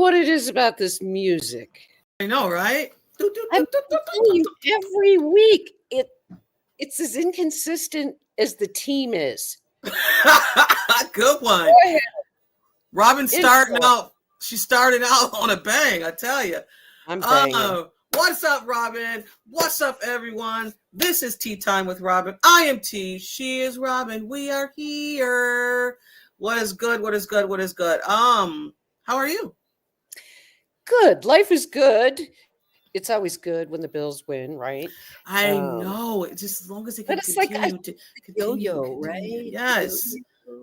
what it is about this music. I know, right? I'm telling you, every week it's as inconsistent as the team is. Good one. Go ahead. Robyn starting out. She started out on a bang, I tell you. I'm banging. What's up, Robyn? What's up, everyone? This is Tea Time with Robyn. I am T. She is Robyn. We are here. What is good? What is good? What is good? How are you? Good. Life is good. It's always good when the Bills win, right? I know. Just as long as they can continue to yo-yo, right? Yes.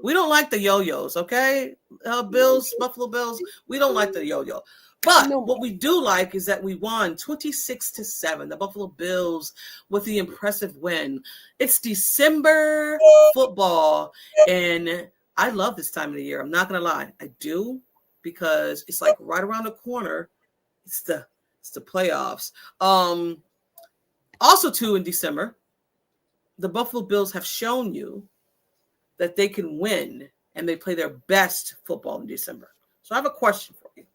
We don't like the yo-yos, okay? Buffalo Bills, we don't like the yo-yo. But what we do like is that we won 26-7, the Buffalo Bills, with the impressive win. It's December football, and I love this time of the year. I'm not going to lie. I do, because it's like right around the corner. It's the playoffs. Also, too, in December, the Buffalo Bills have shown you that they can win, and they play their best football in December. So I have a question for you.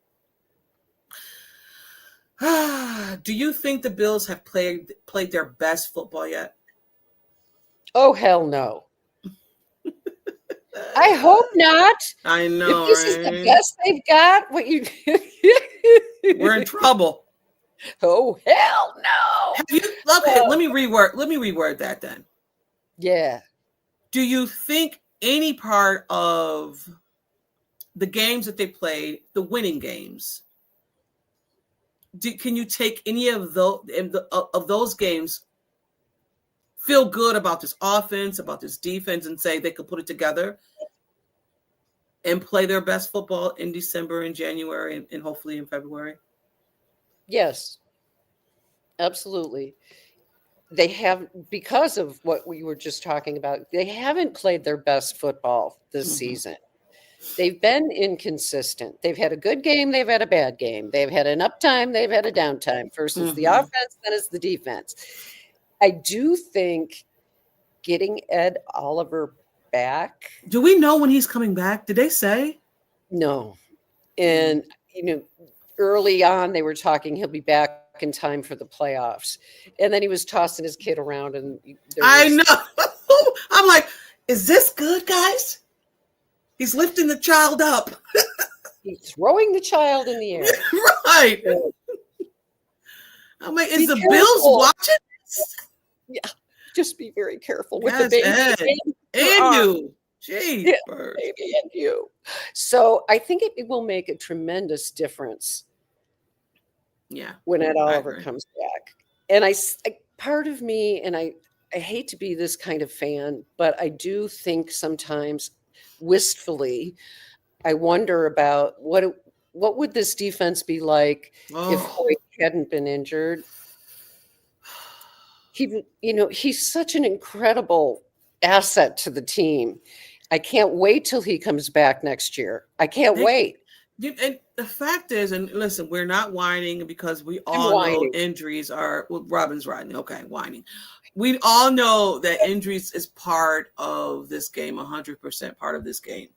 Do you think the Bills have played their best football yet? Oh, hell no. I hope not. I know. If this is the best they've got, we're in trouble. Oh, hell no. Okay, let me reword that then. Yeah. Do you think any part of the games that they played, the winning games, can you take any of those games, feel good about this offense, about this defense, and say they could put it together and play their best football in December and January and hopefully in February? Yes, absolutely. They have, because of what we were just talking about, they haven't played their best football this season. They've been inconsistent. They've had a good game. They've had a bad game. They've had an uptime. They've had a downtime. First it's the offense, then it's the defense. I do think getting Ed Oliver back. Do we know when he's coming back? Did they say? No. And, early on they were talking he'll be back in time for the playoffs. And then he was tossing his kid around. And I know. I'm like, is this good, guys? He's lifting the child up. He's throwing the child in the air. Right. I'm like, is the Bills watching this? Yeah. Just be very careful with the baby. And you. Gee, baby and you. So I think it will make a tremendous difference. Yeah. When Ed Oliver comes back. And I part of me, and I hate to be this kind of fan, but I do think sometimes wistfully, I wonder about what would this defense be like if Hoyt hadn't been injured. He's such an incredible asset to the team. I can't wait till he comes back next year. I can't wait. And the fact is, and listen, we're not whining because we all know injuries are. Well, Robyn's whining. Okay, whining. We all know that injuries is part of this game, 100% part of this game.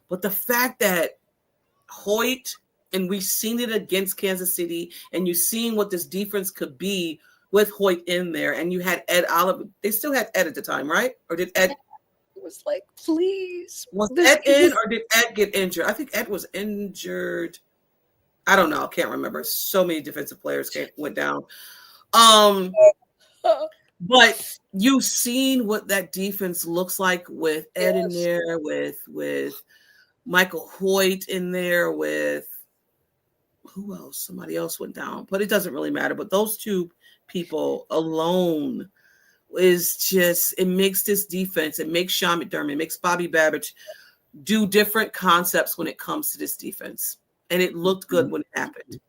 But the fact that Hoyt, and we've seen it against Kansas City, and you've seen what this defense could be with Hoyt in there, and you had Ed Oliver. They still had Ed at the time, right? Or did Ed? It was like, please. Was Ed in, or did Ed get injured? I think Ed was injured. I don't know. I can't remember. So many defensive players went down. But you've seen what that defense looks like with Ed in there, with Michael Hoyt in there, with who else? Somebody else went down, but it doesn't really matter. But those two people alone is just, it makes this defense, it makes Sean McDermott, it makes Bobby Babbage do different concepts when it comes to this defense. And it looked good when it happened.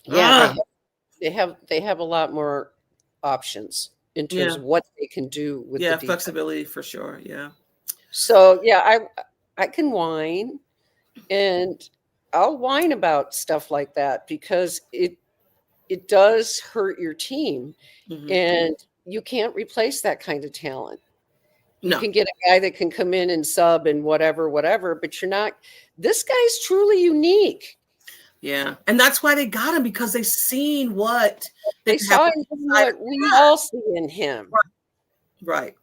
Yeah, they have a lot more options in terms of what they can do with the defense. Flexibility for sure. Yeah. So I can whine, and I'll whine about stuff like that because it does hurt your team, and you can't replace that kind of talent. You can get a guy that can come in and sub and whatever, but you're not. This guy's truly unique. Yeah. And that's why they got him, because they seen what They could have saw in him what we all see in him. Right.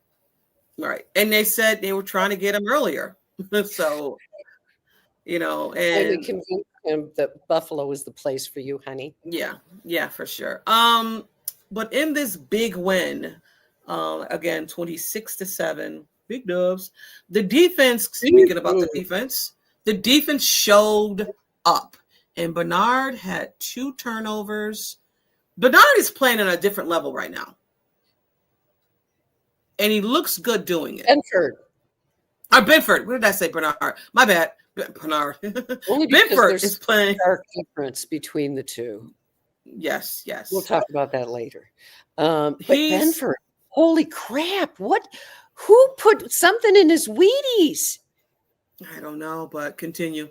Right. And they said they were trying to get him earlier. So, Finally and convinced him that Buffalo was the place for you, honey. yeah, for sure. But in this big win, again, 26-7, big dubs. The defense, speaking about the defense showed up. And Bernard had 2 turnovers. Bernard is playing on a different level right now. And he looks good doing it. Benford. What did I say, Bernard? My bad. Bernard. Only because Benford is playing. Stark difference between the two. Yes. We'll talk about that later. But Benford, holy crap! Who put something in his Wheaties? I don't know, but continue.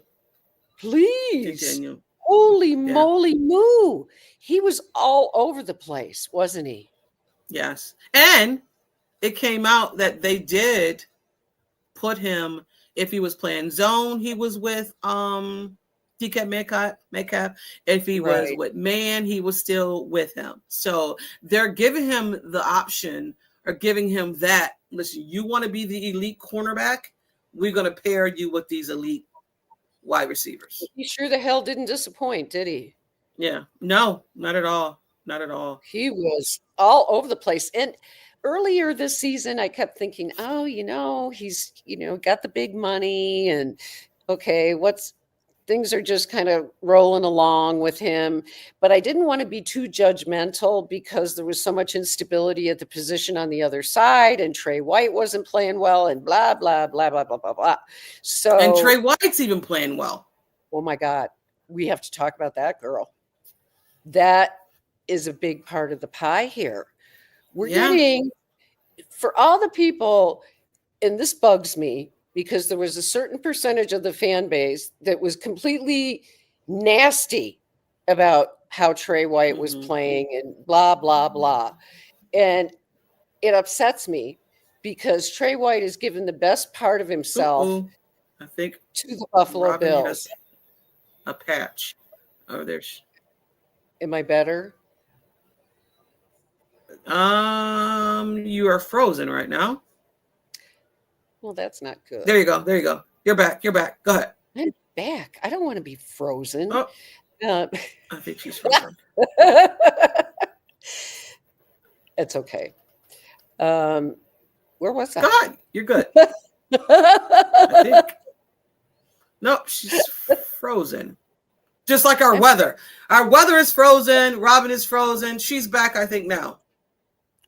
Please. Continue. Holy moly moo! He was all over the place, wasn't he? Yes. And it came out that they did put him, if he was playing zone, he was with DK Metcalf. If he was with man, he was still with him. So they're giving him the option, or giving him that. Listen, you want to be the elite cornerback? We're going to pair you with these elite wide receivers. He sure the hell didn't disappoint, did he? Yeah. No, not at all. Not at all. He was all over the place. And earlier this season, I kept thinking, he's, got the big money, and okay, things are just kind of rolling along with him. But I didn't want to be too judgmental, because there was so much instability at the position on the other side, and Trey White wasn't playing well, and blah, blah, blah, blah, blah, blah, blah. So, and Trey White's even playing well. Oh my God. We have to talk about that girl. That is a big part of the pie here. We're getting, for all the people, and this bugs me, because there was a certain percentage of the fan base that was completely nasty about how Trey White was playing, and blah, blah, blah. And it upsets me, because Trey White has given the best part of himself, I think, to the Buffalo Bills. A patch. Oh, there's. Am I better? You are frozen right now. Well, that's not good. There you go. You're back. Go ahead. I'm back. I don't want to be frozen. Oh, I think she's frozen. It's okay. Where was I? Go ahead. You're good. I think. No, she's frozen. Just like our weather. Our weather is frozen. Robyn is frozen. She's back, I think, now.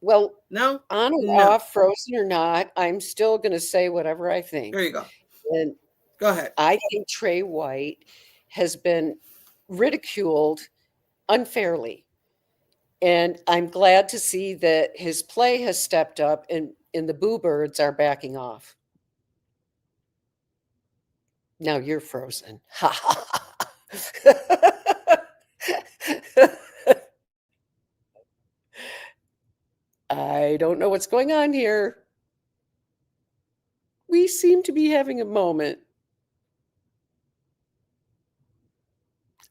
Well, no, on or off, frozen or not, I'm still going to say whatever I think. There you go. And go ahead. I think Trey White has been ridiculed unfairly. And I'm glad to see that his play has stepped up, and the Boo Birds are backing off. Now you're frozen. I don't know what's going on here. We seem to be having a moment.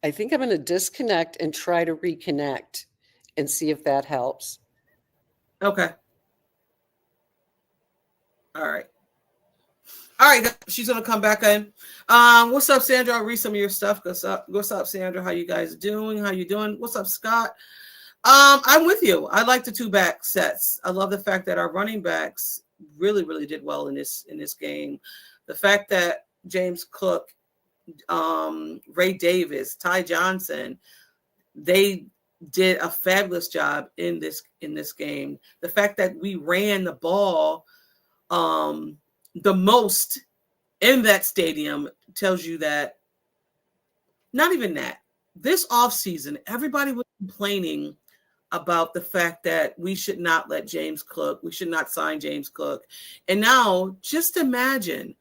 I think I'm going to disconnect and try to reconnect and see if that helps. Okay. All right. She's going to come back in. What's up, Sandra? I'll read some of your stuff. What's up, Sandra? How you guys doing? What's up, Scott? I'm with you. I like the 2-back sets. I love the fact that our running backs really, really did well in this game. The fact that James Cook, Ray Davis, Ty Johnson, they did a fabulous job in this game. The fact that we ran the ball the most in that stadium tells you that. Not even that. This offseason, everybody was complaining about the fact that we should not sign James Cook. And now just imagine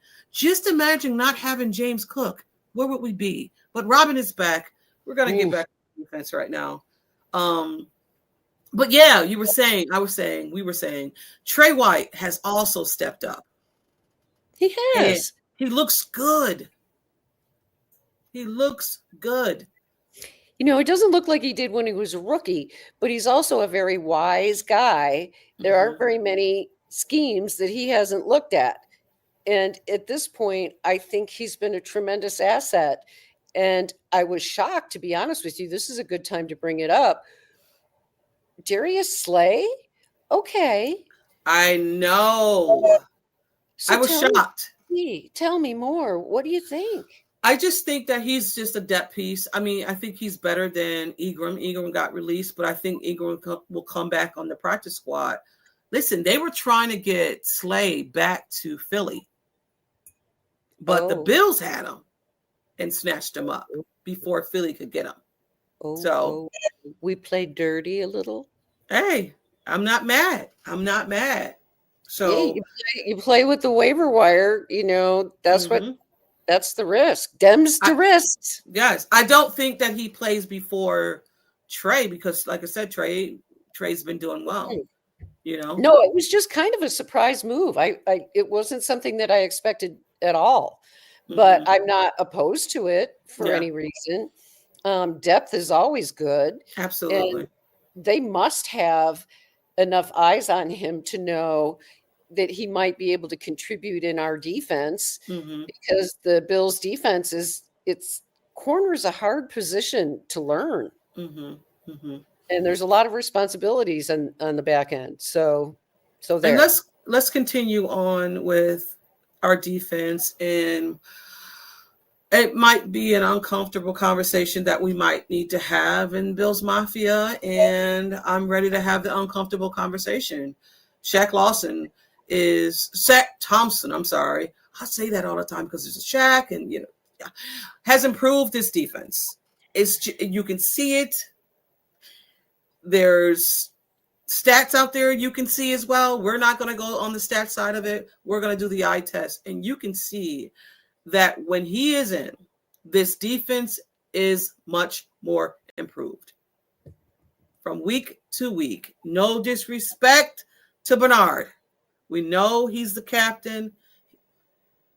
not having James Cook. Where would we be? But Robyn is back. We're going to get back to defense right now. But yeah, we were saying, Trey White has also stepped up. He has. And he looks good. It doesn't look like he did when he was a rookie, but he's also a very wise guy. There aren't very many schemes that he hasn't looked at. And at this point, I think he's been a tremendous asset. And I was shocked, to be honest with you. This is a good time to bring it up. Darius Slay? Okay. I know. So I was shocked. Tell me more. What do you think? I just think that he's just a depth piece. I mean, I think he's better than Ingram. Ingram got released, but I think Ingram will come back on the practice squad. Listen, they were trying to get Slay back to Philly, but the Bills had him and snatched him up before Philly could get him. So we played dirty a little. Hey, I'm not mad. So yeah, you play with the waiver wire. That's that's the risk. Dem's the risks. Yes, I don't think that he plays before Trey because, like I said, Trey's been doing well. No, it was just kind of a surprise move. It wasn't something that I expected at all, but I'm not opposed to it for any reason. Depth is always good. Absolutely. And they must have enough eyes on him to know that he might be able to contribute in our defense because the Bills' defense it's corner's a hard position to learn. And there's a lot of responsibilities on the back end. So there. And let's continue on with our defense, and it might be an uncomfortable conversation that we might need to have in Bills Mafia, and I'm ready to have the uncomfortable conversation. Shaq Thompson, I'm sorry. I say that all the time because it's a Shaq, and has improved his defense. You can see it. There's stats out there you can see as well. We're not going to go on the stat side of it. We're going to do the eye test, and you can see that when he is in, this defense is much more improved from week to week. No disrespect to Bernard. We know he's the captain,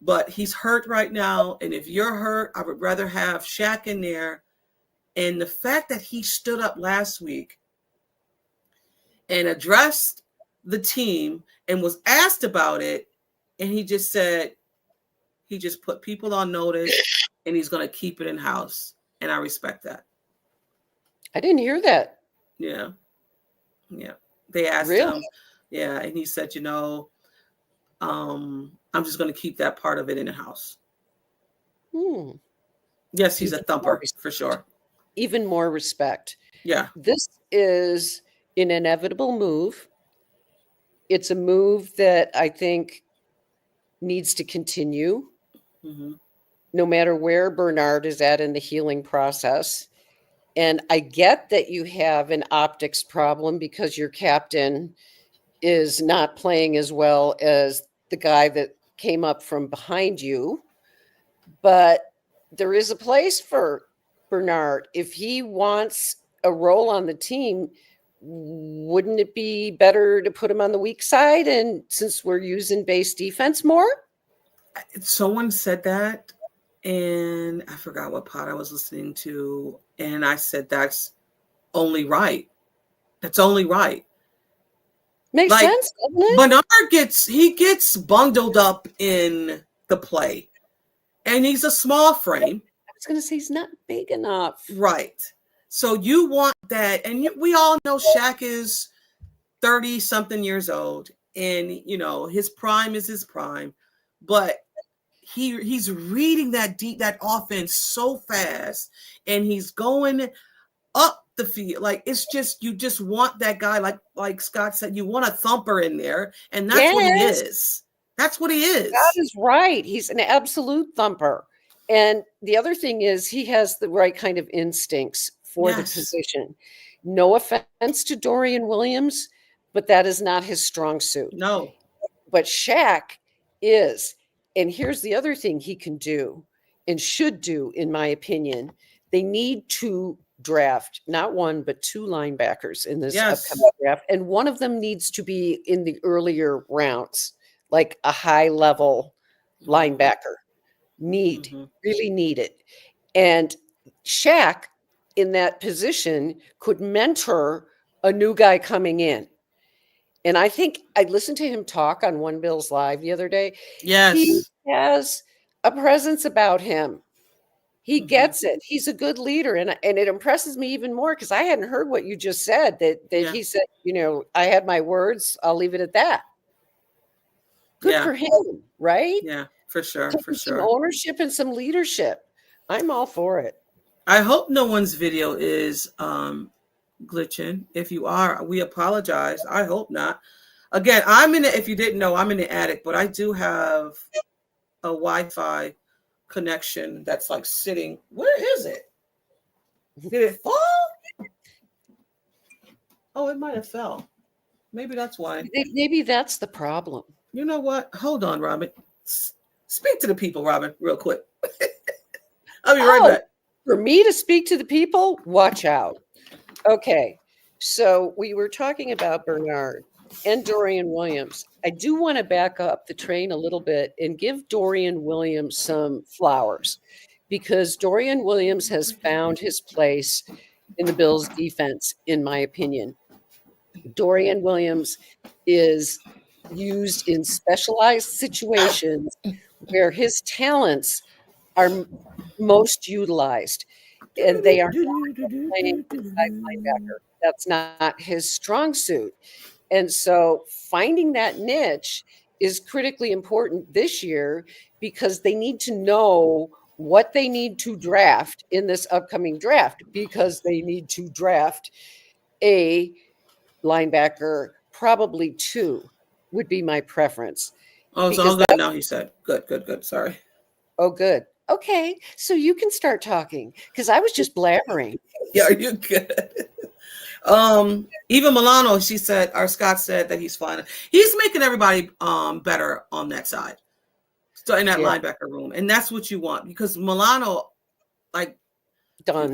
but he's hurt right now. And if you're hurt, I would rather have Shaq in there. And the fact that he stood up last week and addressed the team and was asked about it, and he just said, he just put people on notice and he's going to keep it in house. And I respect that. I didn't hear that. Yeah. They asked him. Yeah. And he said, I'm just going to keep that part of it in the house. Yes, he's a thumper for sure. Even more respect. Yeah. This is an inevitable move. It's a move that I think needs to continue. No matter where Bernard is at in the healing process. And I get that you have an optics problem because your captain is not playing as well as the guy that came up from behind you. But there is a place for Bernard. If he wants a role on the team, wouldn't it be better to put him on the weak side? And since we're using base defense more? Someone said that, and I forgot what pod I was listening to, and I said that's only right. That's only right. Makes sense, doesn't it? Bernard gets bundled up in the play, and he's a small frame. I was going to say he's not big enough. Right. So you want that, and we all know Shaq is 30-something years old, and his prime is his prime, but he's reading that offense so fast, and he's going up the field. Like, it's just, you just want that guy, like Scott said, you want a thumper in there, and that's what he is. That's what he is. That is right. He's an absolute thumper. And the other thing is he has the right kind of instincts for the position. No offense to Dorian Williams, but that is not his strong suit. No. But Shaq is. And here's the other thing he can do and should do, in my opinion. They need to draft not one, but two linebackers in this upcoming draft. And one of them needs to be in the earlier rounds, like a high-level linebacker. Really need it. And Shaq in that position could mentor a new guy coming in. And I think I listened to him talk on One Bills Live the other day. He Yes. has a presence about him. He Mhm. gets it. He's a good leader, and it impresses me even more because I hadn't heard what you just said, that Yeah. he said, "I had my words, I'll leave it at that." Good Yeah. for him, right? Yeah. For sure. For Taking some sure. ownership and some leadership. I'm all for it. I hope no one's video is glitching. If you are, we apologize. I hope not. Again, if you didn't know, I'm in the attic, but I do have a Wi-Fi connection that's like sitting. Where is it? Did it fall? Oh, it might have fell. Maybe that's why. Maybe that's the problem. You know what? Hold on, Robyn. Speak to the people, Robyn, real quick. I'll be right back. For me to speak to the people, watch out. Okay, so we were talking about Bernard and Dorian Williams. I do want to back up the train a little bit and give Dorian Williams some flowers, because Dorian Williams has found his place in the Bills' defense, in my opinion. Dorian Williams is used in specialized situations where his talents are most utilized, and they are not playing inside linebacker. That's not his strong suit. And so finding that niche is critically important this year, because they need to know what they need to draft in this upcoming draft, because they need to draft a linebacker, probably two would be my preference. Oh, it's all good now, he said. Good. Sorry. Oh, good. Okay, so you can start talking, because I was just blabbering. Yeah, you're good. Even Milano, Scott said that he's fine. He's making everybody better on that side. So in that linebacker room. And that's what you want, because Milano, like done.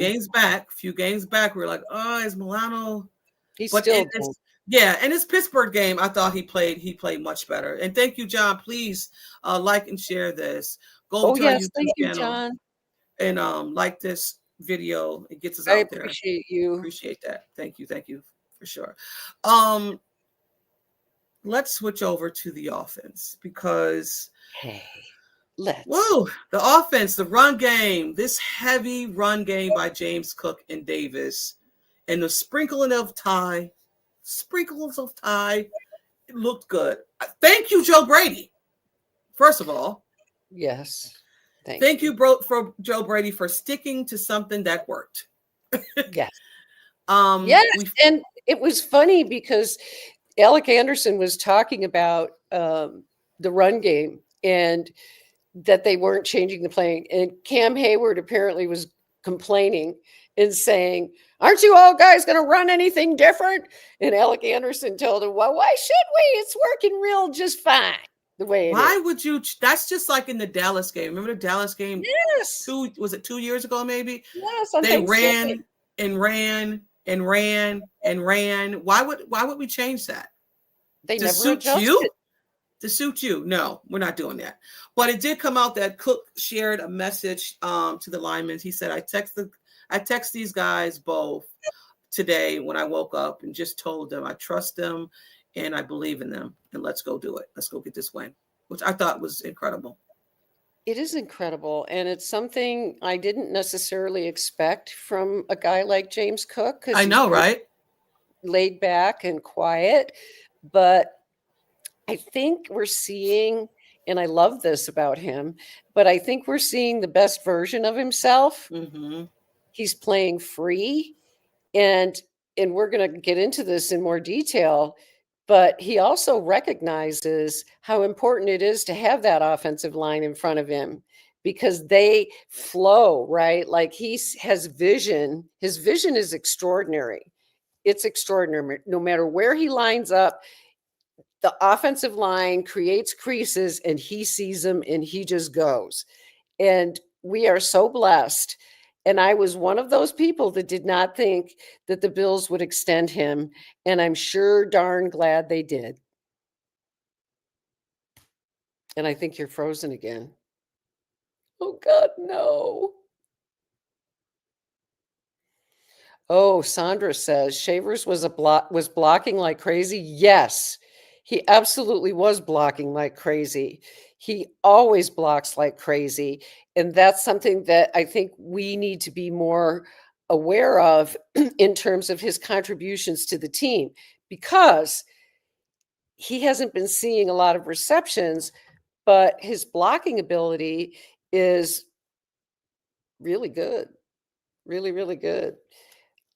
Few games back, we were like, oh, is Milano? He's still done. Yeah, in his Pittsburgh game, I thought he played much better. And thank you, John. Please like and share this. Go to our YouTube channel, John. And like this video. It gets us out there. I appreciate you. Appreciate that. Thank you for sure. Let's switch over to the offense, because the offense, the run game, this heavy run game by James Cook and Davis, and the sprinkles of Ty, it looked good. Thank you, Joe Brady. First of all, yes. Thank you, for Joe Brady, for sticking to something that worked. Yes. And it was funny because Alec Anderson was talking about the run game and that they weren't changing the playing. And Cam Hayward apparently was complaining and saying, "Aren't you all guys going to run anything different?" And Alec Anderson told him, "Well, why should we? It's working just fine. The way it Why is." would you? That's just like in the Dallas game. Remember the Dallas game? Yes. 2 years ago, maybe? Yes. They ran and ran and ran and ran. Why would we change that? They to never suit adjusted. you? To suit you? No, we're not doing that. But it did come out that Cook shared a message to the linemen. He said, I text these guys both today when I woke up and just told them I trust them and I believe in them, and let's go do it. Let's go get this win, which I thought was incredible. It is incredible, and it's something I didn't necessarily expect from a guy like James Cook. I know, right? Laid back and quiet, but I think we're seeing, and I love this about him, but I think we're seeing the best version of himself. Mm-hmm. He's playing free, and we're going to get into this in more detail, but he also recognizes how important it is to have that offensive line in front of him, because they flow, right? Like he has vision. His vision is extraordinary. It's extraordinary. No matter where he lines up, the offensive line creates creases and he sees them and he just goes. And we are so blessed. And I was one of those people that did not think that the Bills would extend him. And I'm sure darn glad they did. And I think you're frozen again. Oh, God, no. Oh, Sandra says Shavers was blocking like crazy. Yes, he absolutely was blocking like crazy. He always blocks like crazy, and that's something that I think we need to be more aware of in terms of his contributions to the team, because he hasn't been seeing a lot of receptions, but his blocking ability is really good. Really, really good.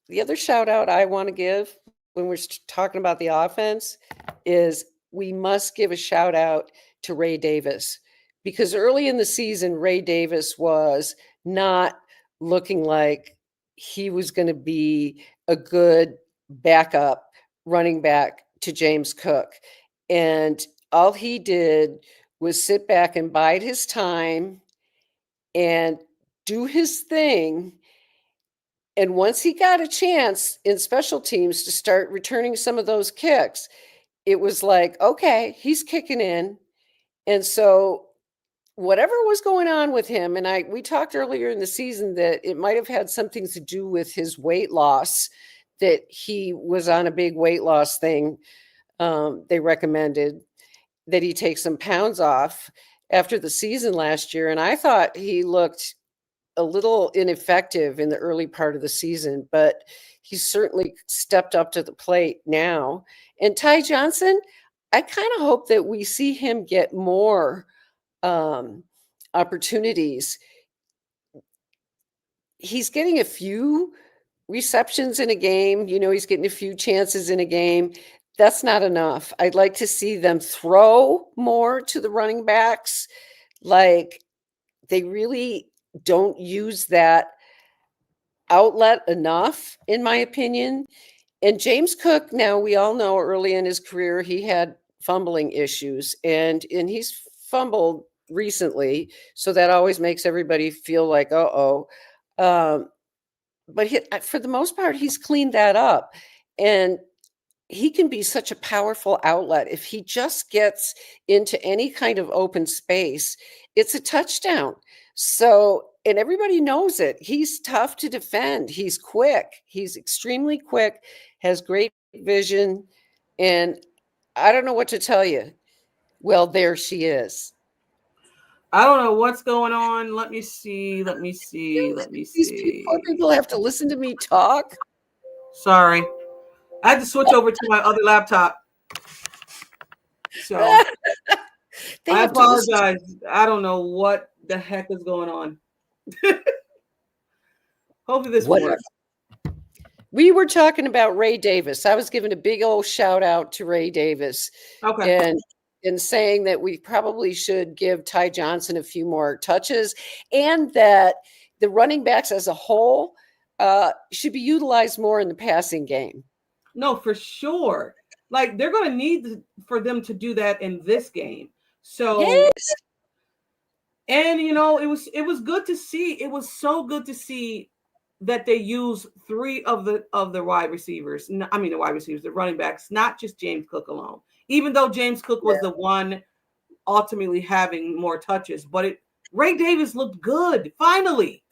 The other shout out I want to give when we're talking about the offense is we must give a shout out to Ray Davis, because early in the season, Ray Davis was not looking like he was going to be a good backup running back to James Cook. And all he did was sit back and bide his time and do his thing. And once he got a chance in special teams to start returning some of those kicks, it was like, okay, he's kicking in. And so whatever was going on with him, and we talked earlier in the season that it might have had something to do with his weight loss, that he was on a big weight loss thing. They recommended that he take some pounds off after the season last year. And I thought he looked a little ineffective in the early part of the season, but he's certainly stepped up to the plate now. And Ty Johnson, I kind of hope that we see him get more opportunities. He's getting a few receptions in a game. He's getting a few chances in a game. That's not enough. I'd like to see them throw more to the running backs. Like, they really don't use that outlet enough, in my opinion. And James Cook, now we all know early in his career, he had fumbling issues, and he's fumbled recently. So that always makes everybody feel like, uh-oh. But for the most part, he's cleaned that up. And he can be such a powerful outlet. If he just gets into any kind of open space, it's a touchdown. So, and everybody knows it. He's tough to defend. He's quick. He's extremely quick, has great vision. And I don't know what to tell you. Well, there she is. I don't know what's going on. Let me see. These poor people have to listen to me talk. Sorry. I had to switch over to my other laptop. So I apologize. I don't know what the heck is going on. Hopefully this works. We were talking about Ray Davis. I was giving a big old shout out to Ray Davis. Okay. And saying that we probably should give Ty Johnson a few more touches, and that the running backs as a whole should be utilized more in the passing game. No, for sure. Like, they're going to need for them to do that in this game. So, yes. And it was good to see. It was so good to see that they use three of the wide receivers. I mean, the wide receivers, the running backs, not just James Cook alone. Even though James Cook was the one ultimately having more touches, but Ray Davis looked good. Finally.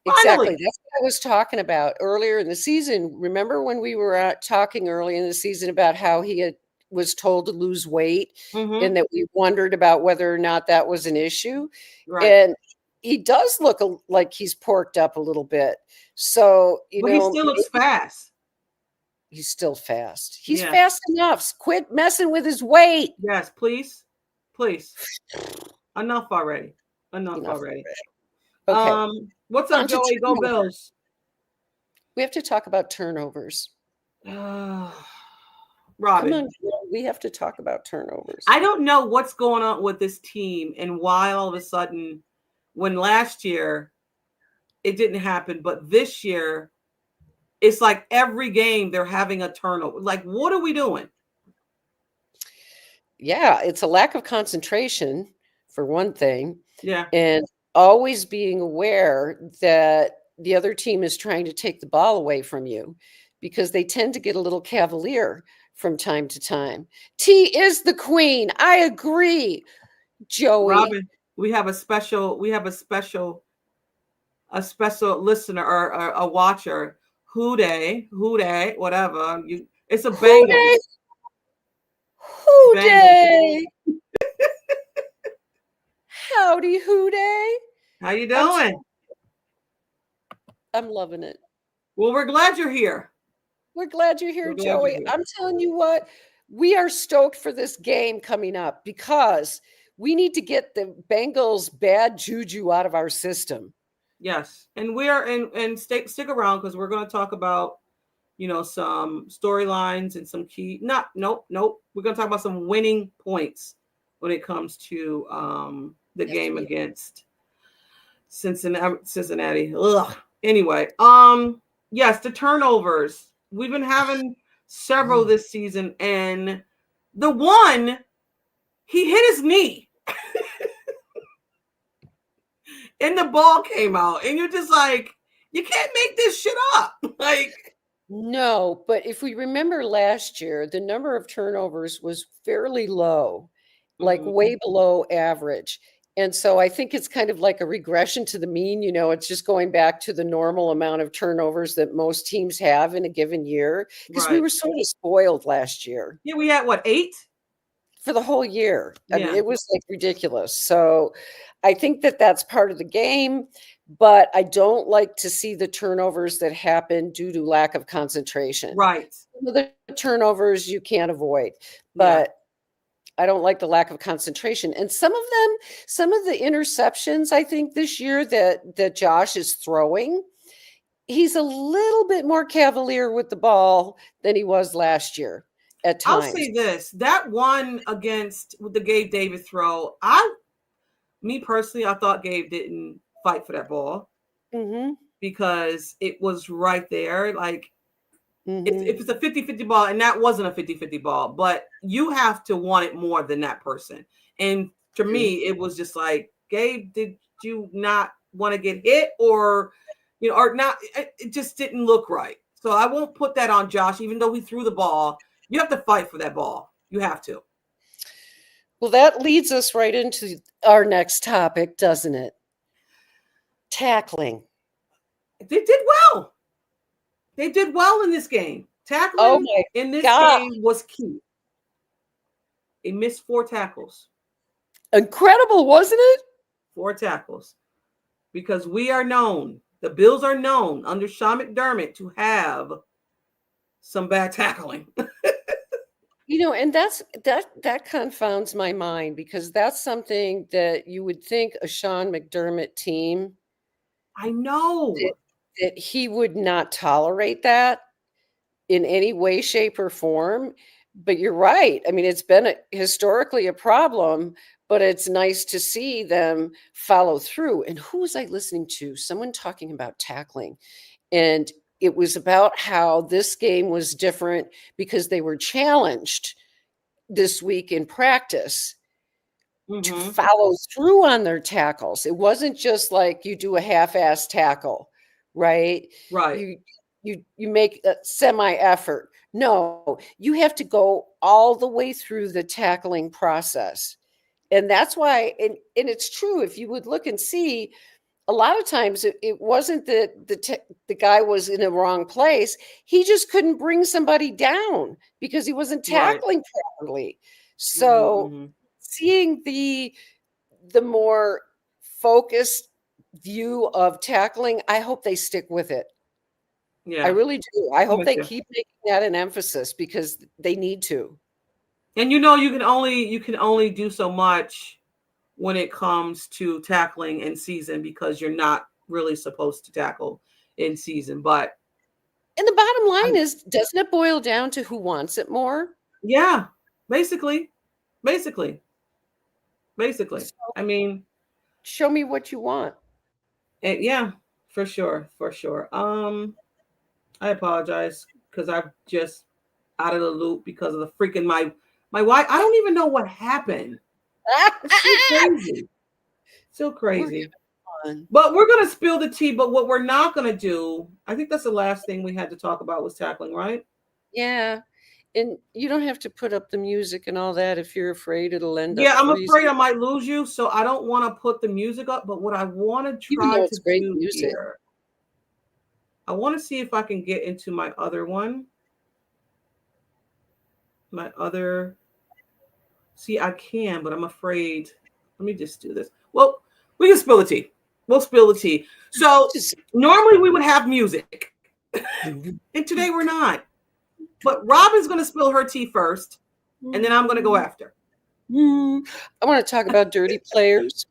Exactly. That's what I was talking about earlier in the season. Remember when we were talking early in the season about how he was told to lose weight, and that we wondered about whether or not that was an issue. Right. And he does look like he's porked up a little bit. So, but he still looks fast. He's still fast. He's fast enough. Quit messing with his weight. Yes, please. Please. Enough already. Enough already. Okay. What's up, Joey? Go Bills. We have to talk about turnovers. Robyn. Come on, we have to talk about turnovers. I don't know what's going on with this team and why all of a sudden, when last year it didn't happen, but this year it's like every game they're having a turnover. Like, what are we doing? Yeah, it's a lack of concentration, for one thing. Yeah. And always being aware that the other team is trying to take the ball away from you, because they tend to get a little cavalier from time to time. T is the queen. I agree, Joey. Robyn, we have a special listener or a watcher who day, whatever. It's a Who day? Bengals. Who Bengals. day? Howdy, who day? How you I'm doing? I'm loving it. Well, we're glad you're here. We're glad you're We're here, glad you're Joey. here. I'm telling you what, we are stoked for this game coming up because we need to get the Bengals bad juju out of our system. Yes, and we are, and stick around because we're going to talk about some storylines and some key. Not nope. We're going to talk about some winning points when it comes to the Yes, game we are. against Cincinnati. Ugh. Anyway, yes, the turnovers. We've been having several this season, and the one he hit his knee, and the ball came out, and you're just like, you can't make this shit up. Like, No, but if we remember last year, the number of turnovers was fairly low, like mhm, way below average. And so I think it's kind of like a regression to the mean. It's just going back to the normal amount of turnovers that most teams have in a given year because we right. were sort of spoiled last year Yeah, we had what, 8? for the whole year. I mean, Yeah, it was like ridiculous. So I think that that's part of the game, but I don't like to see the turnovers that happen due to lack of concentration. right. Some of the turnovers you can't avoid, Yeah. but I don't like the lack of concentration. And some of the interceptions I think this year that Josh is throwing, he's a little bit more cavalier with the ball than he was last year at I'll times. say this: that one against with the Gabe Davis throw, me personally, I thought Gabe didn't fight for that ball Mhm. because it was right there. Like, Mhm. if it's a 50-50 ball, and that wasn't a 50-50 ball, but you have to want it more than that person. And to True. me, it was just like, Gabe, did you not want to get hit, or or not? It just didn't look right. So I won't put that on Josh, even though he threw the ball. You have to fight for that ball. You have to. Well, that leads us right into our next topic, doesn't it? Tackling. They did well. They did well in this game. Oh Tackling my in this god. game was key. They missed 4 tackles. Incredible, wasn't it? 4 tackles. Because the Bills are known under Sean McDermott to have some bad tackling. And that confounds my mind because that's something that you would think a Sean McDermott team I that, know. that he would not tolerate that in any way, shape, or form. But you're right. I mean, it's been historically a problem, but it's nice to see them follow through. And who was I listening to? Someone talking about tackling. And it was about how this game was different because they were challenged this week in practice to Mm-hmm. follow through on their tackles. It wasn't just like you do a half-ass tackle, right? Right. You make a semi effort. No, you have to go all the way through the tackling process. And that's why, and it's true, if you would look and see, a lot of times it wasn't that the guy was in a wrong place. He just couldn't bring somebody down because he wasn't Right. tackling properly. Mm-hmm, So mm-hmm. seeing the more focused view of tackling, I hope they stick with it. I Yeah. really do. I I'm hope with they you. keep making that an emphasis because they need to. And you can only do so much when it comes to tackling in season because you're not really supposed to tackle in season. But And the bottom I'm, line is, doesn't it boil down to who wants it more? yeah, basically, basically, basically. So I mean, show me what you want. yeah, for sure, for sure. I apologize because I'm just out of the loop because of the freaking my wife. I don't even know what happened. It's so crazy, so We're crazy. having fun. But we're gonna spill the tea. But what we're not gonna do, I think that's the last thing we had to talk about was tackling, right? Yeah. And you don't have to put up the music and all that if you're afraid it'll end Yeah, up I'm afraid freezing, I might lose you, so I don't want to put the music up. But what I want to even try though to it's great do music. here, I want to see if I can get into my other one. See, I can, but I'm afraid. Let me just do this. Well, we can spill the tea. We'll spill the tea. So normally we would have music, and today we're not. But Robyn's going to spill her tea first, and then I'm going to go after. I want to talk about dirty players.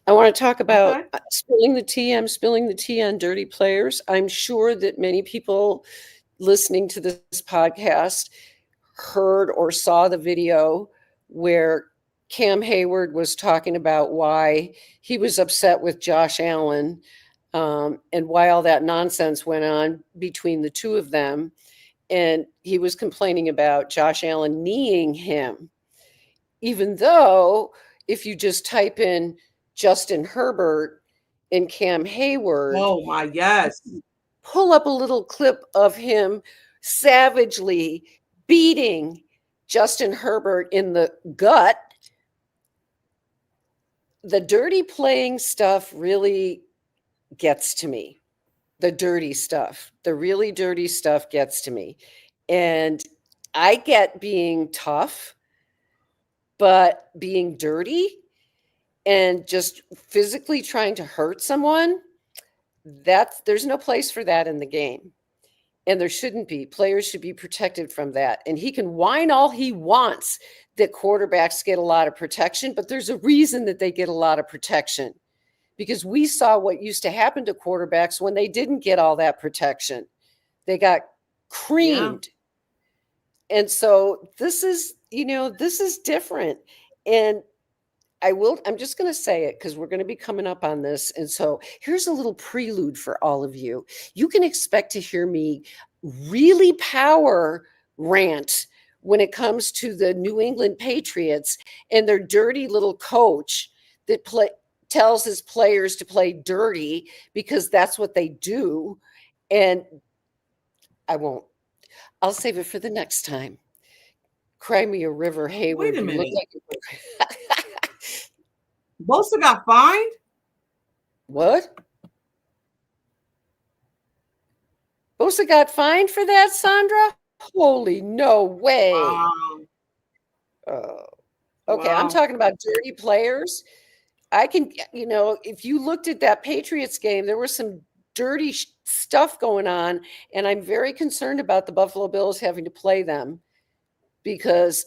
I want to talk about spilling the tea. I'm spilling the tea on dirty players. I'm sure that many people listening to this podcast heard or saw the video where Cam Hayward was talking about why he was upset with Josh Allen, and why all that nonsense went on between the two of them. And he was complaining about Josh Allen kneeing him, even though if you just type in Justin Herbert and Cam Hayward, oh my, yes, pull up a little clip of him savagely beating Justin Herbert in the gut. The dirty playing stuff really gets to me. The dirty stuff, the really dirty stuff gets to me. And I get being tough, but being dirty and just physically trying to hurt someone, there's no place for that in the game. And there shouldn't be. Players should be protected from that. And he can whine all he wants that quarterbacks get a lot of protection, but there's a reason that they get a lot of protection, because we saw what used to happen to quarterbacks when they didn't get all that protection. They got creamed. Yeah. And so this is different. And I'm just going to say it because we're going to be coming up on this. And so here's a little prelude for all of you. You can expect to hear me really power rant when it comes to the New England Patriots and their dirty little coach that tells his players to play dirty because that's what they do. And I won't. I'll save it for the next time. Cry me a river, Hayward. Wait a minute. Like Bosa got fined? What? Bosa got fined for that, Sandra? Holy no way. Wow. Okay, wow. I'm talking about dirty players. I can, if you looked at that Patriots game, there was some dirty stuff going on, and I'm very concerned about the Buffalo Bills having to play them because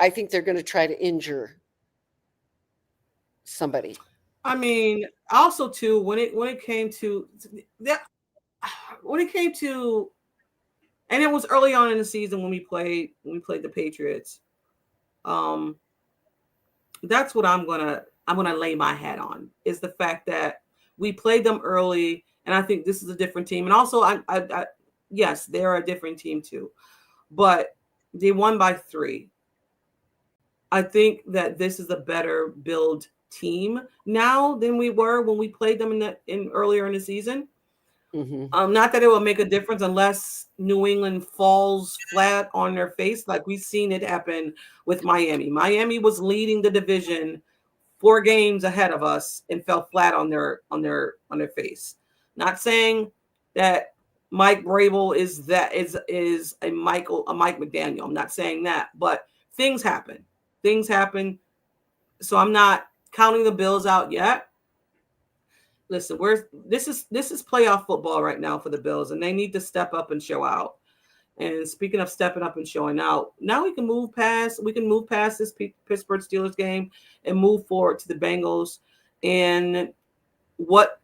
I think they're going to try to injure somebody. I mean, also too, when it came to that, and it was early on in the season when we played the Patriots. That's what I'm gonna lay my hat on, is the fact that we played them early, and I think this is a different team. And also, I yes, they're a different team too, but they won by 3. I think that this is a better build team now than we were when we played them in earlier in the season. Mm-hmm. Not that it will make a difference unless New England falls flat on their face, like we've seen it happen with Miami. Miami was leading the division 4 games ahead of us and fell flat on their face. Not saying that Mike Vrabel is a Mike McDaniel. I'm not saying that, but things happen. So I'm not counting the Bills out yet. Listen, this is playoff football right now for the Bills, and they need to step up and show out. And speaking of stepping up and showing out, now we can move past this Pittsburgh Steelers game and move forward to the Bengals. And what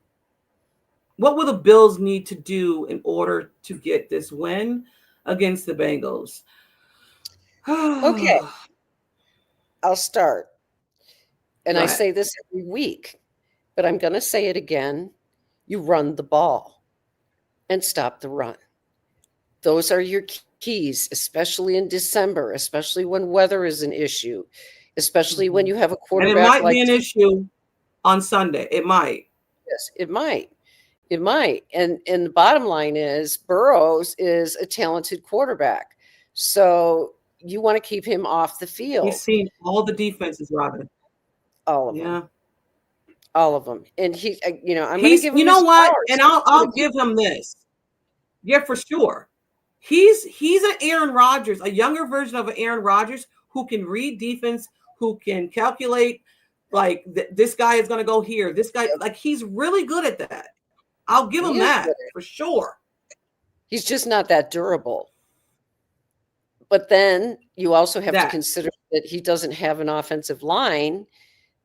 will the Bills need to do in order to get this win against the Bengals? Okay, I'll start. And I say this every week, but I'm going to say it again. You run the ball and stop the run. Those are your keys, especially in December, especially when weather is an issue, especially when you have a quarterback. And it might be an issue on Sunday. It might. Yes, it might. It might. And the bottom line is Burrows is a talented quarterback. So you want to keep him off the field. He's seen all the defenses, Robyn. All of them. all of them. And he, you know, I'm going to He's, give you him know his what? flowers. And I'll give him this. Yeah, for sure. He's an Aaron Rodgers, a younger version of an Aaron Rodgers who can read defense, who can calculate like this guy is going to go here. This guy, like he's really good at that. I'll give him that for sure. He's just not that durable. But then you also have to consider that he doesn't have an offensive line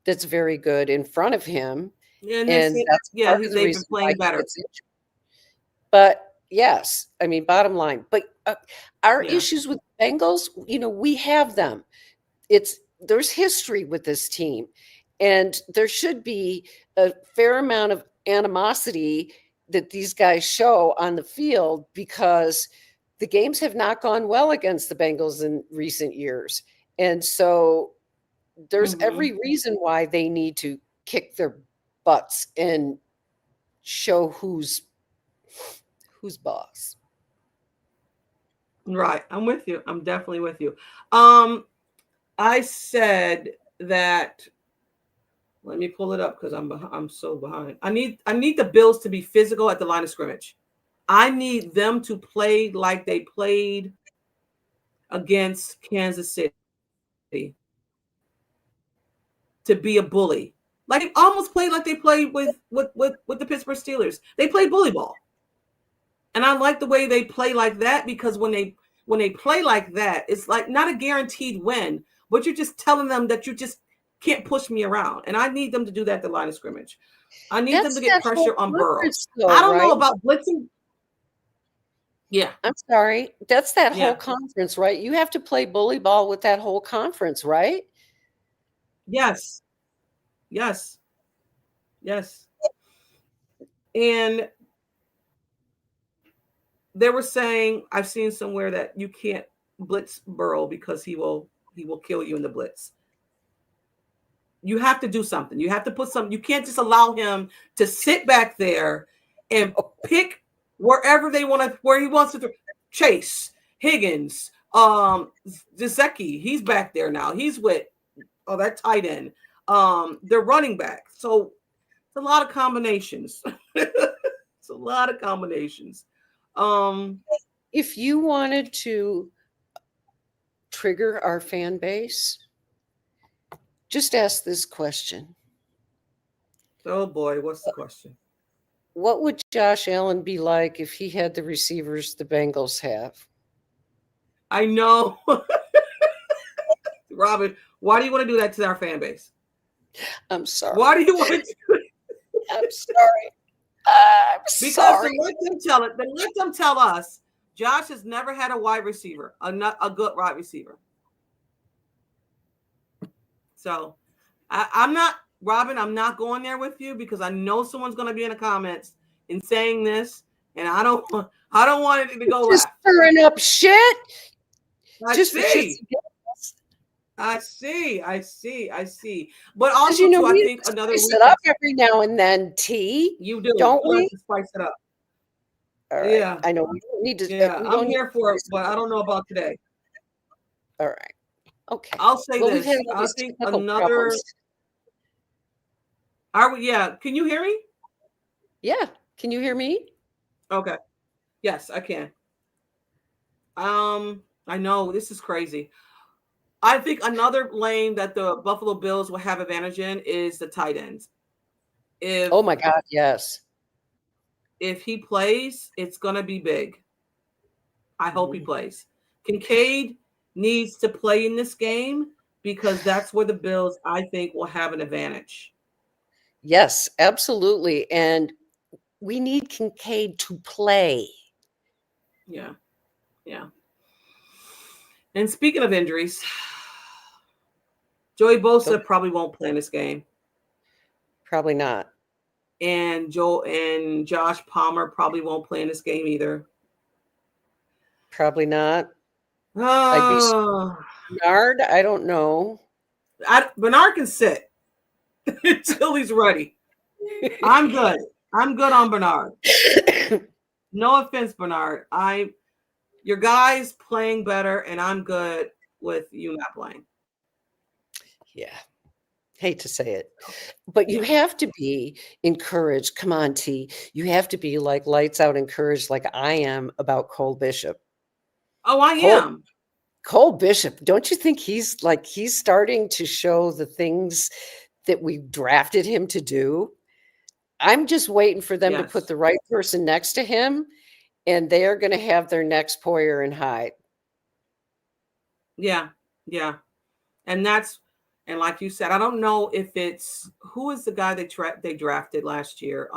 that's very good in front of him. And that's part of the reason why he gets injured. But yes, I mean, bottom line. But our issues with Bengals, you know, we have them. There's history with this team, and there should be a fair amount of animosity that these guys show on the field because the games have not gone well against the Bengals in recent years. And so there's every reason why they need to kick their butts and show who's boss. Right. I'm with you. I'm definitely with you. I said that, let me pull it up because I'm so behind. I need the Bills to be physical at the line of scrimmage. I need them to play like they played against Kansas City. To be a bully. Like they almost played like they played with the Pittsburgh Steelers. They played bully ball. And I like the way they play like that because when they play like that, it's like not a guaranteed win, but you're just telling them that you just can't push me around. And I need them to do that at the line of scrimmage. I need them to get pressure on Burrow. I don't know about blitzing. Yeah. I'm sorry. That's that whole conference, right? You have to play bully ball with that whole conference, right? Yes. Yes. Yes. And they were saying, I've seen somewhere that you can't blitz Burrow because he will kill you in the blitz. You have to do something. You have to put something. You can't just allow him to sit back there and pick wherever he wants to throw. Chase, Higgins, Gesicki, he's back there now. He's with that tight end. They're running back. So it's a lot of combinations. It's a lot of combinations. If you wanted to trigger our fan base, just ask this question. Oh boy, what's the question? What would Josh Allen be like if he had the receivers the Bengals have? I know. Robyn, why do you want to do that to our fan base? I'm sorry. Why do you want to do it? I'm sorry. Because sorry. let them tell us Josh has never had a wide receiver, a good wide receiver. So I'm not, Robyn, I'm not going there with you because I know someone's going to be in the comments and saying this, and I don't want it to go just left. Stirring up shit. I see. But also, too, I think another spice it up every now and then. T. You do, don't we? To spice it up. All right. Yeah, I know we don't need to. Yeah, I'm here for it, but I don't know about today. All right. Okay. I'll say this. I think another. Are we? Yeah. Can you hear me? Yeah. Can you hear me? Okay. Yes, I can. I know this is crazy. I think another lane that the Buffalo Bills will have advantage in is the tight ends. Oh my God, yes. If he plays, it's gonna be big. I hope he plays. Kincaid needs to play in this game because that's where the Bills, I think, will have an advantage. Yes, absolutely. And we need Kincaid to play. Yeah. Yeah. And speaking of injuries, Joey Bosa probably won't play in this game. Probably not. And Josh Palmer probably won't play in this game either. Probably not. Bernard, I don't know. Bernard can sit until he's ready. I'm good. I'm good on Bernard. No offense, Bernard. Your guy's playing better, and I'm good with you not playing. Yeah. Hate to say it, but you Yeah. have to be encouraged. Come on, T. You have to be like lights out encouraged like I am about Cole Bishop. Oh, I Cole am. Cole Bishop, don't you think he's starting to show the things that we drafted him to do? I'm just waiting for them to put Yes. the right person next to him, and they are gonna have their next Poyer and Hyde. Yeah. Yeah. And like you said, I don't know if it's who is the guy they drafted last year.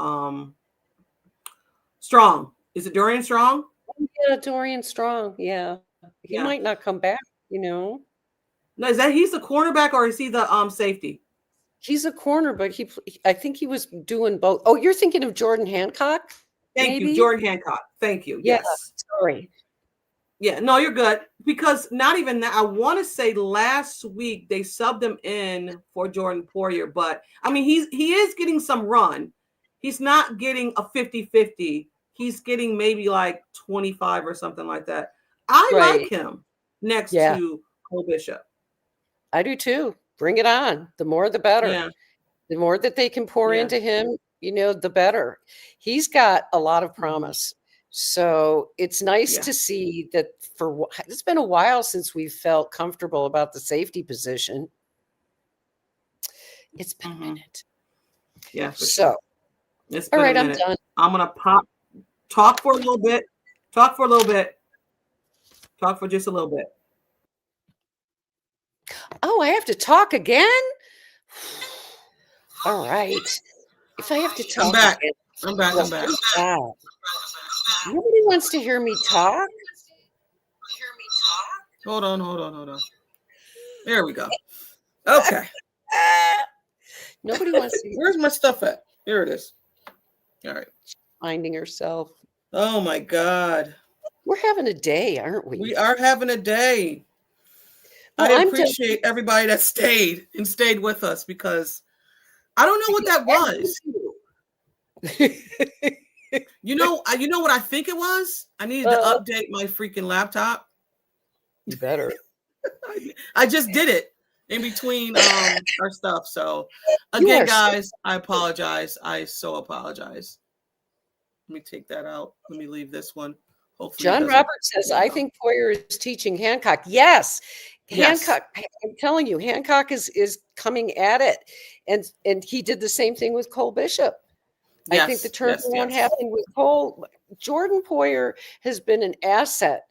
Strong. Is it Dorian Strong? Yeah, Dorian Strong, yeah. He Yeah. might not come back, you know? No, he's the cornerback or is he the safety? He's a corner, but I think he was doing both. Oh, you're thinking of Jordan Hancock, Thank you, maybe? Jordan Hancock. Thank you. Yeah, Yes. sorry. Yeah, no, you're good. Because not even that, I want to say last week they subbed him in for Jordan Poyer, but I mean he is getting some run. He's not getting a 50-50. He's getting maybe like 25 or something like that. I like Right. him next Yeah, to Cole Bishop. I do too. Bring it on. The more the better. Yeah, The more that they can pour yeah. into him, the better. He's got a lot of Mhm. promise. So it's nice Yeah. to see that it's been a while since we felt comfortable about the safety position. It's been a Mhm. minute. Yeah, for So, sure. It's all been a right, I'm minute. done. I'm gonna talk for a little bit. Talk for a little bit. Talk for just a little bit. Oh, I have to talk again? All right. If I have to I'm talk back. again, I'm back. well, I'm back. thank God. Nobody wants to hear me talk. Hold on. There we go. Okay. Nobody wants to hear Where's my stuff at? Here it is. All right. finding herself. Oh my God. We're having a day, aren't we? We are having a day. Well, I I'm appreciate everybody that stayed with us because I don't know what that was. You know what I think it was? I needed to update my freaking laptop. You better. I just did it in between our stuff. So You again, are so guys, I apologize. I so apologize. Let me take that out. Let me leave this one. Hopefully it John doesn't. Roberts says, There we I go. think Poyer is teaching Hancock. Yes. Yes. Hancock, I'm telling you, Hancock is coming at it. And he did the same thing with Cole Bishop. I think the Yes. turn Yes. won't Yes. happen with Cole. Jordan Poyer has been an asset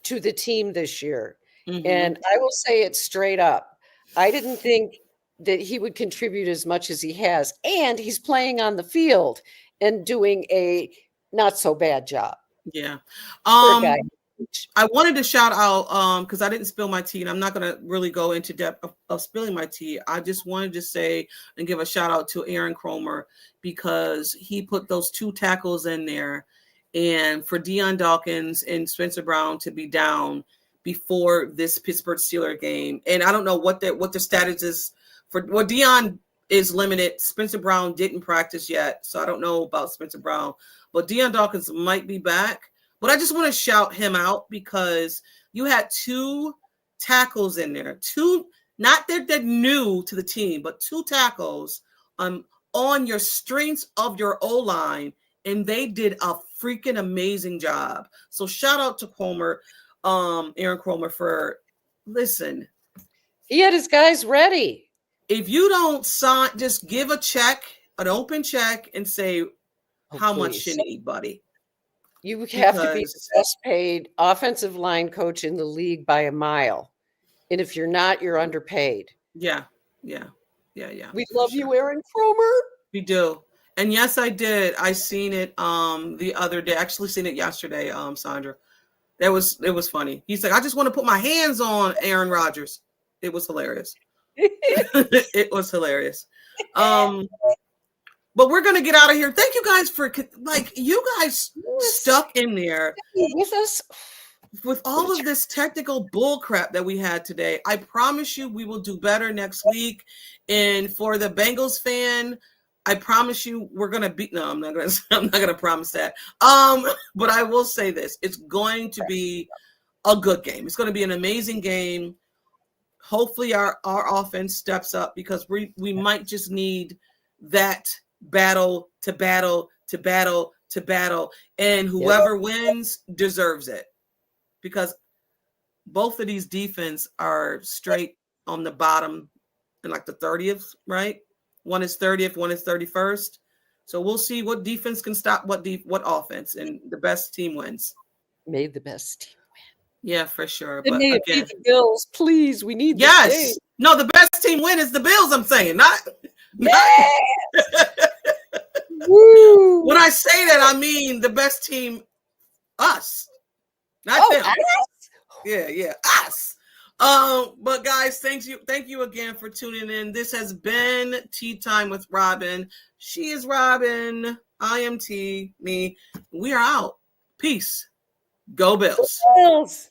to the team this year. Mm-hmm. And I will say it straight up. I didn't think that he would contribute as much as he has. And he's playing on the field and doing a not so bad job. Yeah. For a guy. I wanted to shout out because I didn't spill my tea, and I'm not going to really go into depth of spilling my tea. I just wanted to say and give a shout out to Aaron Cromer because he put those 2 tackles in there, and for Deion Dawkins and Spencer Brown to be down before this Pittsburgh Steelers game, and I don't know what the status is for. Well, Deion is limited. Spencer Brown didn't practice yet, so I don't know about Spencer Brown, but Deion Dawkins might be back. But I just want to shout him out because you had 2 tackles in there. 2, not that they're new to the team, but 2 tackles on your strengths of your O-line, and they did a freaking amazing job. So shout out to Cromer, Aaron Cromer for listen. He had his guys ready. If you don't sign, just give a check, an open check, and say how much you need, buddy. You have to be the best paid offensive line coach in the league by a mile. And if you're not, you're underpaid. Yeah. We love you, Aaron Cromer. We do. And yes, I did. I seen it the other day. Actually seen it yesterday, Sandra. It was funny. He's like, I just want to put my hands on Aaron Rodgers. It was hilarious. It was hilarious. But we're going to get out of here. Thank you guys for, you guys stuck in there with us with all of this technical bull crap that we had today. I promise you we will do better next week. And for the Bengals fan, I promise you we're going to beat. No, I'm not going to promise that. But I will say this. It's going to be a good game. It's going to be an amazing game. hopefully our offense steps up, because we might just need that battle to battle to battle to battle, and whoever wins deserves it, because both of these defense are straight on the bottom in like the 30th, right? One is 30th, one is 31st. So we'll see what defense can stop what offense, and the best team wins. May the best team win. Yeah, for sure. And But may it be again, the Bills, please. We need yes. this game. No, the best team win is the Bills, I'm saying. Yes! Woo! When I say that, I mean the best team, us. Not them. Us? Yeah, us. But guys, thank you again for tuning in. This has been Tea Time with Robyn. She is Robyn. I am T. Me. We are out. Peace. Go Bills. Go Bills.